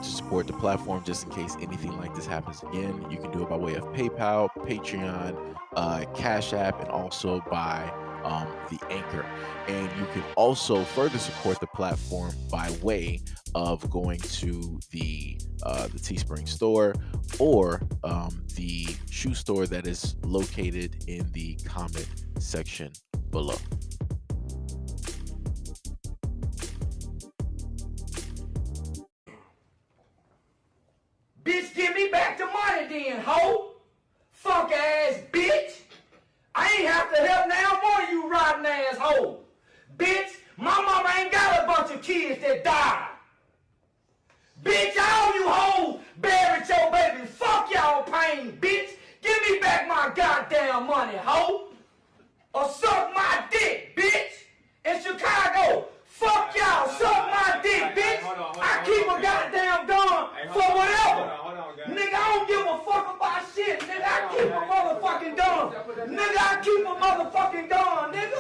to support the platform just in case anything like this happens again, you can do it by way of PayPal, Patreon, Cash App, and also by the Anchor. And you can also further support the platform by way of going to the Teespring store or the shoe store that is located in the comment section below. Bitch, give me back the money then, hoe. Fuck ass bitch. I ain't have to help now more, you rotten ass hoe. Bitch, my mama ain't got a bunch of kids that died. Bitch, all you hoes buried your baby. Fuck y'all pain, bitch. Give me back my goddamn money, hoe. Or suck my dick, bitch. In Chicago, fuck y'all, suck my dick, bitch. I keep a goddamn gun for whatever. Nigga, I don't give a fuck about shit. Nigga, I keep a motherfucking gun. Nigga, I keep a motherfucking gun, nigga.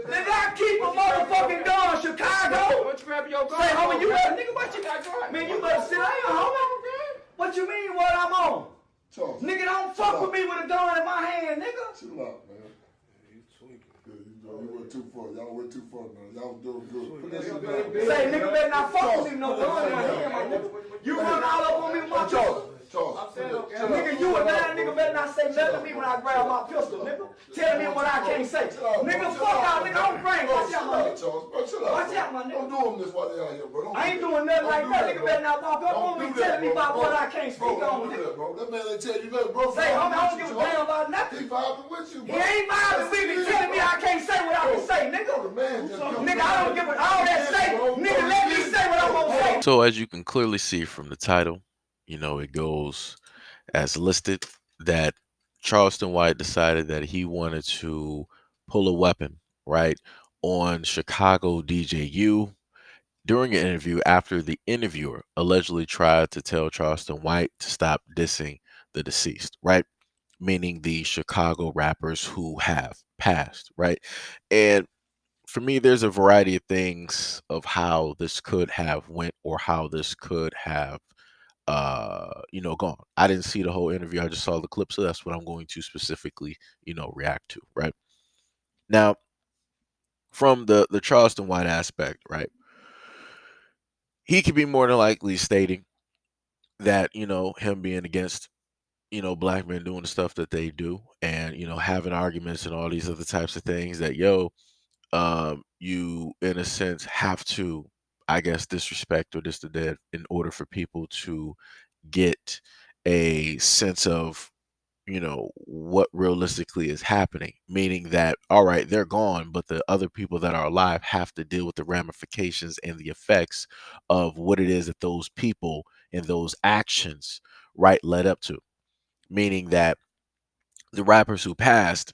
Nigga, I keep a motherfucking gun, Chicago. Say, homie, you better, nigga, what you got? Man, you better sit down, homie. What you mean what I'm on? Nigga, don't fuck with me with a gun in my hand, nigga. Chill out, man. You went too far. Y'all went too far, man. Y'all doing good. Put that shit down. Say, nigga better not fuck with me no gun in my hand, my nigga. You run all up on me with my Charles. Nigga, you and that nigga better not say nothing to me when I grab my pistol, nigga. Tell me what I can't say. Nigga, fuck out, nigga. I'm praying. Watch out, my nigga. Watch out, my nigga. Don't do them this while they out here, bro. I ain't doing nothing like that. Nigga better not walk up on me telling me about what I can't speak on, nigga. That man ain't tell you nothing, bro. Say, homie, I don't give a damn about nothing. He vibing with you, He bro. ain't vibing with me telling me I can't say what I can say, nigga. Nigga, I don't give a all that say. Nigga, let me say what I'm gonna say. So as you can clearly see from the title, it goes as listed that Charleston White decided that he wanted to pull a weapon, right, on Chicago DJU during an interview after the interviewer allegedly tried to tell Charleston White to stop dissing the deceased, right? Meaning the Chicago rappers who have passed, right? And for me, there's a variety of things of how this could have went or how this could have gone. I didn't see the whole interview. I just saw the clip, so that's what I'm going to specifically, react to, right? Now, from the Charleston White aspect, right? He could be more than likely stating that, him being against, black men doing the stuff that they do and, having arguments and all these other types of things that, you in a sense have to, I guess, disrespect or this the dead in order for people to get a sense of what realistically is happening, meaning that all right, they're gone, but the other people that are alive have to deal with the ramifications and the effects of what it is that those people and those actions, right, led up to, meaning that the rappers who passed,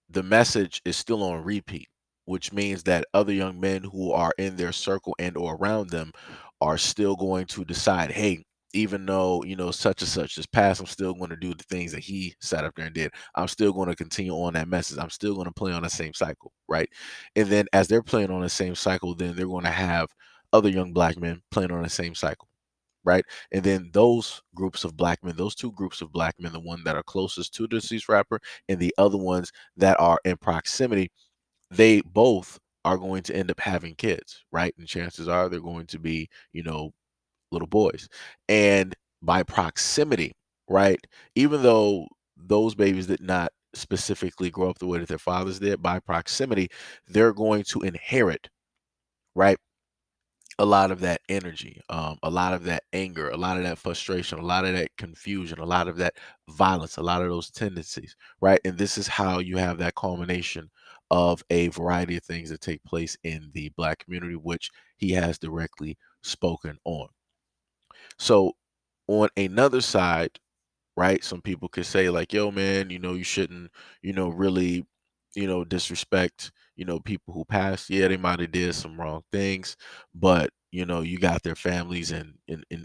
the message is still on repeat, which means that other young men who are in their circle and or around them are still going to decide, hey, even though, such and such is past, I'm still going to do the things that he sat up there and did. I'm still going to continue on that message. I'm still going to play on the same cycle, right? And then as they're playing on the same cycle, then they're going to have other young black men playing on the same cycle, right? And then those groups of black men, those two groups of black men, the one that are closest to the deceased rapper and the other ones that are in proximity, they both are going to end up having kids, right? And chances are they're going to be, little boys. And by proximity, right? Even though those babies did not specifically grow up the way that their fathers did, by proximity, they're going to inherit, right, a lot of that energy, a lot of that anger, a lot of that frustration, a lot of that confusion, a lot of that violence, a lot of those tendencies, right? And this is how you have that culmination of a variety of things that take place in the black community, which he has directly spoken on. So, on another side, right? Some people could say like, "Yo, man, you shouldn't, really, disrespect, people who passed. Yeah, they might have did some wrong things, but you got their families and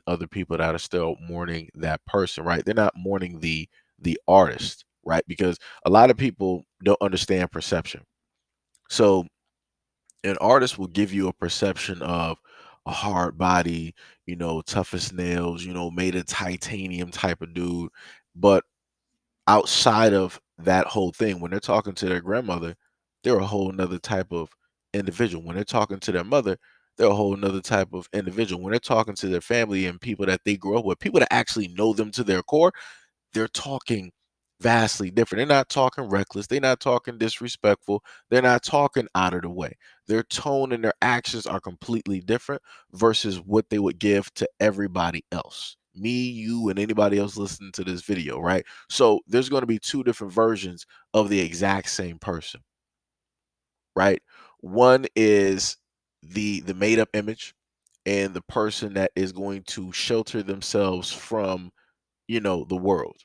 other people that are still mourning that person, right? They're not mourning the artist, right? Because a lot of people don't understand perception. So an artist will give you a perception of, a hard body, tough as nails, made of titanium type of dude. But outside of that whole thing, when they're talking to their grandmother, they're a whole nother type of individual. When they're talking to their mother, they're a whole nother type of individual. When they're talking to their family and people that they grew up with, people that actually know them to their core, they're talking vastly different. They're not talking reckless. They're not talking disrespectful. They're not talking out of the way. Their tone and their actions are completely different versus what they would give to everybody else. Me, you, and anybody else listening to this video, right? So there's going to be two different versions of the exact same person, right? One is the made up image and the person that is going to shelter themselves from, the world.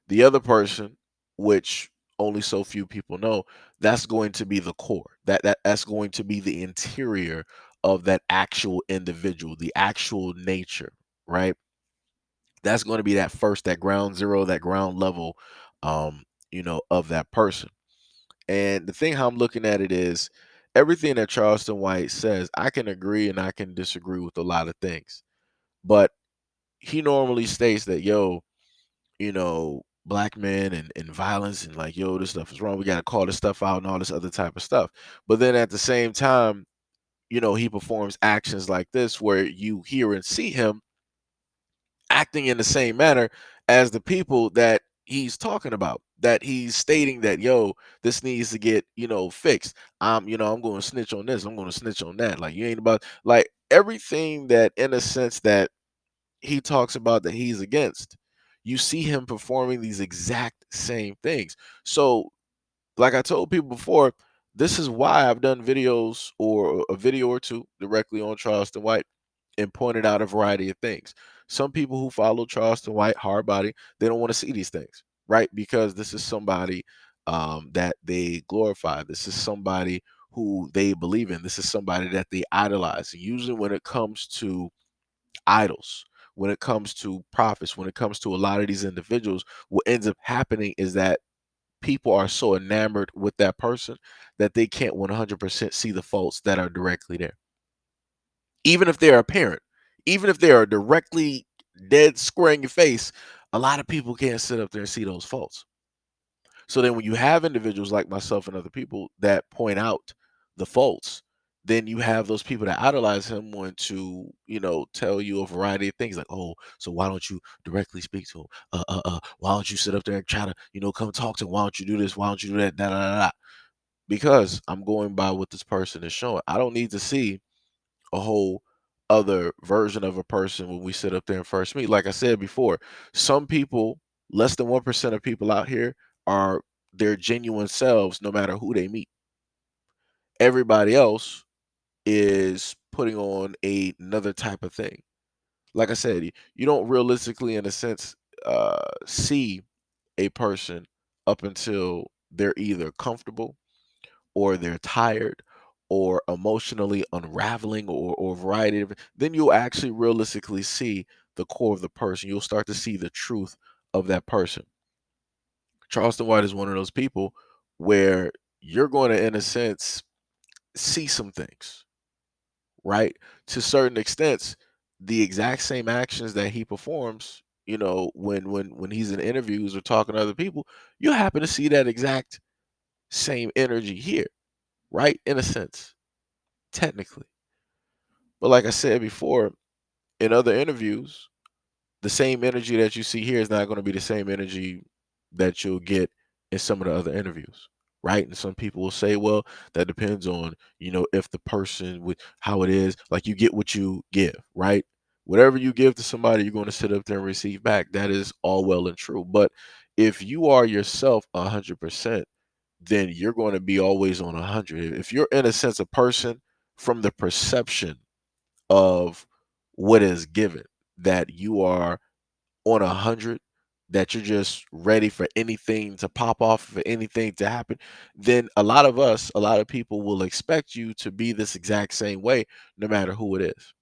The other person, which only so few people know, that's going to be the core. That's going to be the interior of that actual individual, the actual nature, right? That's going to be that ground zero, that ground level, of that person. And the thing how I'm looking at it is everything that Charleston White says, I can agree and I can disagree with a lot of things. But he normally states that, yo, black men and violence and like, yo, this stuff is wrong. We got to call this stuff out and all this other type of stuff. But then at the same time, he performs actions like this where you hear and see him acting in the same manner as the people that he's talking about, that he's stating that, yo, this needs to get, fixed. I'm going to snitch on this. I'm going to snitch on that. Like, you ain't about like everything that in a sense that he talks about that he's against, you see him performing these exact same things. So, like I told people before, this is why I've done videos or a video or two directly on Charleston White and pointed out a variety of things. Some people who follow Charleston White hard body, they don't want to see these things, right? Because this is somebody that they glorify. This is somebody who they believe in. This is somebody that they idolize. And usually, when it comes to idols, when it comes to prophets, when it comes to a lot of these individuals, what ends up happening is that people are so enamored with that person that they can't 100% see the faults that are directly there. Even if they're apparent, even if they are directly dead square in your face, a lot of people can't sit up there and see those faults. So then when you have individuals like myself and other people that point out the faults, then you have those people that idolize him want to, tell you a variety of things like, oh, so why don't you directly speak to him? Why don't you sit up there and try to, come talk to him? Why don't you do this? Why don't you do that? Da, da, da, da. Because I'm going by what this person is showing. I don't need to see a whole other version of a person when we sit up there and first meet. Like I said before, some people, less than 1% of people out here are their genuine selves no matter who they meet. Everybody else is putting on another type of thing. Like I said, you don't realistically, in a sense, see a person up until they're either comfortable or they're tired or emotionally unraveling or a variety of, then you'll actually realistically see the core of the person. You'll start to see the truth of that person. Charleston White is one of those people where you're going to, in a sense, see some things, right? To certain extents, the exact same actions that he performs, when he's in interviews or talking to other people, you happen to see that exact same energy here, right? In a sense, technically. But like I said before, in other interviews, the same energy that you see here is not going to be the same energy that you'll get in some of the other interviews, right? And some people will say, well, that depends on, if the person with how it is, like you get what you give, right? Whatever you give to somebody, you're going to sit up there and receive back. That is all well and true. But if you are yourself 100%, then you're going to be always on 100. If you're in a sense a person from the perception of what is given, that you are on 100, that you're just ready for anything to pop off, for anything to happen, then a lot of people will expect you to be this exact same way, no matter who it is.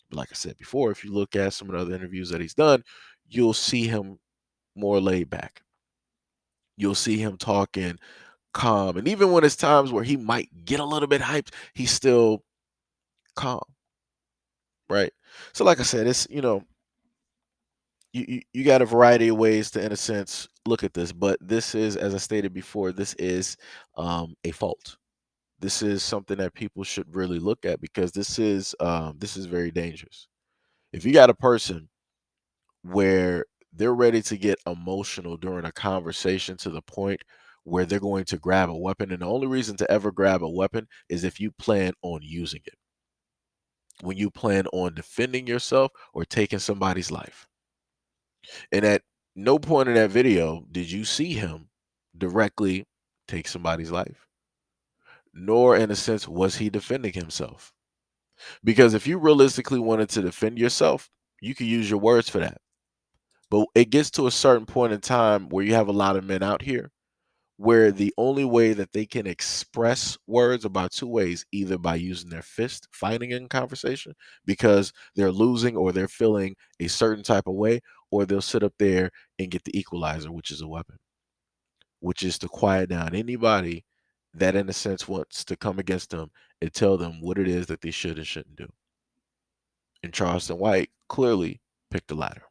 But like I said before, if you look at some of the other interviews that he's done, you'll see him more laid back. You'll see him talking calm. And even when it's times where he might get a little bit hyped, he's still calm. right? So, like I said, it's you got a variety of ways to, in a sense, look at this, but this is, as I stated before, this is a fault. This is something that people should really look at because this is very dangerous. If you got a person where they're ready to get emotional during a conversation to the point where they're going to grab a weapon, and the only reason to ever grab a weapon is if you plan on using it, when you plan on defending yourself or taking somebody's life. And at no point in that video did you see him directly take somebody's life, nor in a sense was he defending himself. Because if you realistically wanted to defend yourself, you could use your words for that. But it gets to a certain point in time where you have a lot of men out here where the only way that they can express words about two ways, either by using their fist, fighting in conversation because they're losing or they're feeling a certain type of way, or they'll sit up there and get the equalizer, which is a weapon, which is to quiet down anybody that, in a sense, wants to come against them and tell them what it is that they should and shouldn't do. And Charleston White clearly picked the latter.